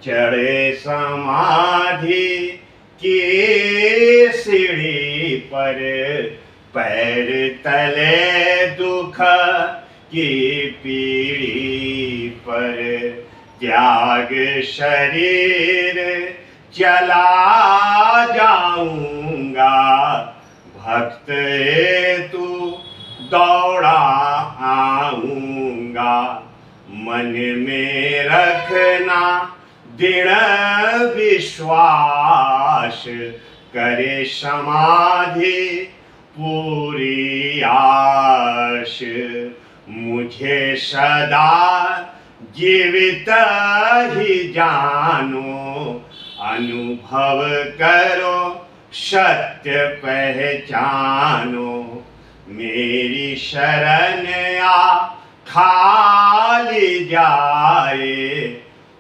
चढ़े समाधि की सीढ़ी पर, पैर तले दुख की पीढ़ी पर, त्याग शरीर चला जाऊंगा, भक्त तू दौड़ा आऊंगा। मन में रखना दृढ़ विश्वास, करे समाधि पूरी आश। मुझे सदा जीवित ही जानो, अनुभव करो सत्य पहचानो। मेरी शरण आ खाली जाए,